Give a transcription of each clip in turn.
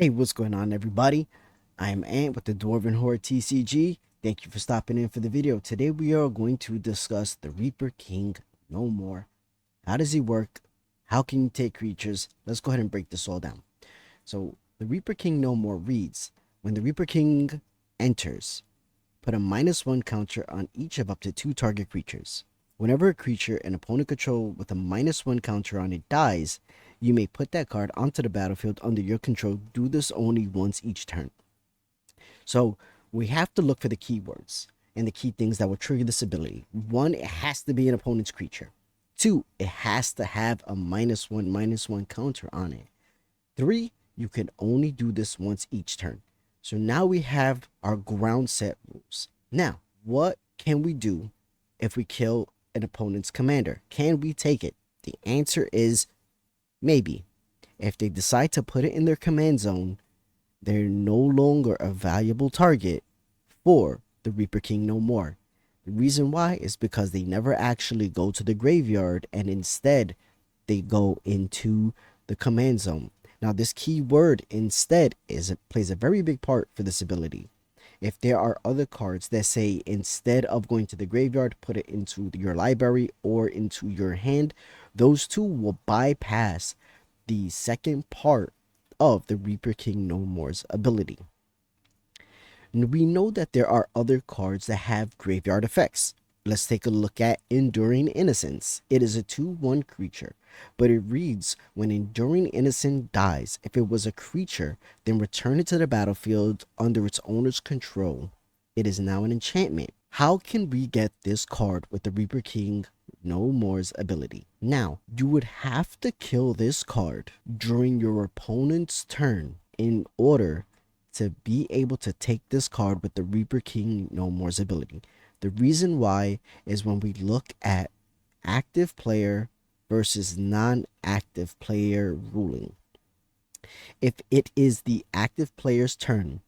Hey, what's going on, everybody? I'm Ant with the Dwarven Horde TCG. Thank you for stopping in for the video. Today we are going to discuss the Reaper King No More. How does he work? How can you take creatures? Let's go ahead and break this all down. So the Reaper King No More reads, when the Reaper King enters, put a -1 counter on each of up to 2 target creatures. Whenever a creature an opponent control with a -1 counter on it dies, you may put that card onto the battlefield under your control. Do this only once each turn. So we have to look for the keywords and the key things that will trigger this ability. 1, it has to be an opponent's creature. 2, it has to have a -1/-1 counter on it. 3, you can only do this once each turn. So now we have our ground set rules. Now, what can we do if we kill an opponent's commander? Can we take it? The answer is maybe. If they decide to put it in their command zone, they're no longer a valuable target for the Reaper King No More. The reason why is because they never actually go to the graveyard, and instead they go into the command zone. Now, this keyword instead plays a very big part for this ability. If there are other cards that say instead of going to the graveyard, put it into your library or into your hand, those two will bypass the second part of the Reaper King No More's ability. We know that there are other cards that have graveyard effects. Let's take a look at Enduring Innocence. It is a 2/1 creature, but it reads, when Enduring Innocence dies, if it was a creature, then return it to the battlefield under its owner's control. It is now an enchantment. How can we get this card with the Reaper King No More's ability? Now, you would have to kill this card during your opponent's turn in order to be able to take this card with the Reaper King No More's ability. The reason why is when we look at active player versus non-active player ruling. If it is the active player's turn,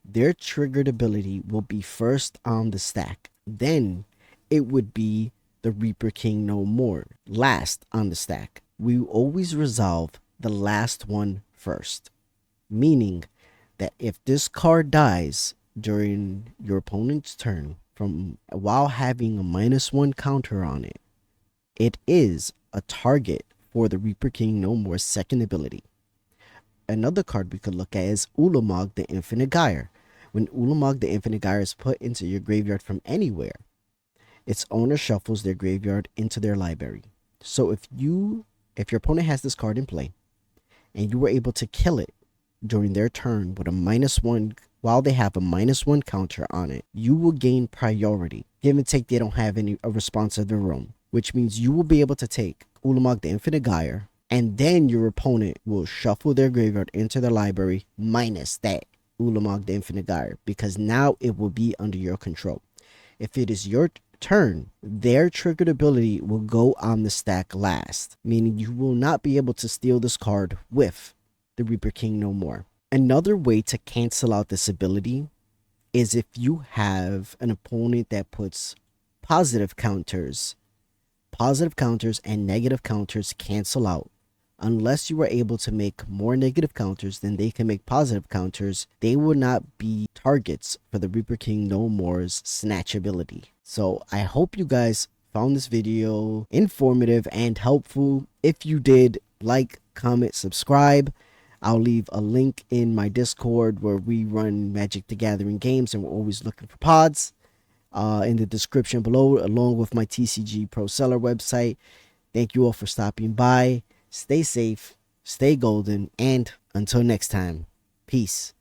their triggered ability will be first on the stack. Then it would be the Reaper King No More last on the stack. We always resolve the last one first, meaning that if this card dies during your opponent's turn from while having a -1 counter on it, it is a target for the Reaper King No More's second ability. Another card we could look at is Ulamog the Infinite Gyre. When Ulamog the Infinite Gyre is put into your graveyard from anywhere, its owner shuffles their graveyard into their library. So if your opponent has this card in play and you were able to kill it during their turn with a -1 while they have a -1 counter on it, you will gain priority. Give and take, they don't have a response of their own, which means you will be able to take Ulamog the Infinite Gyre, and then your opponent will shuffle their graveyard into their library minus that Ulamog the Infinite Gyre, because now it will be under your control. If it is your turn, their triggered ability will go on the stack last, meaning you will not be able to steal this card with the Reaper King No More. Another way to cancel out this ability is if you have an opponent that puts positive counters. Positive counters and negative counters cancel out. Unless you are able to make more negative counters than they can make positive counters, they will not be targets for the Reaper King No More's snatch ability. So I hope you guys found this video informative and helpful. If you did, like, comment, subscribe. I'll leave a link in my Discord where we run Magic the Gathering games and we're always looking for pods in the description below, along with my TCG Pro Seller website. Thank you all for stopping by. Stay safe, stay golden, and until next time, peace.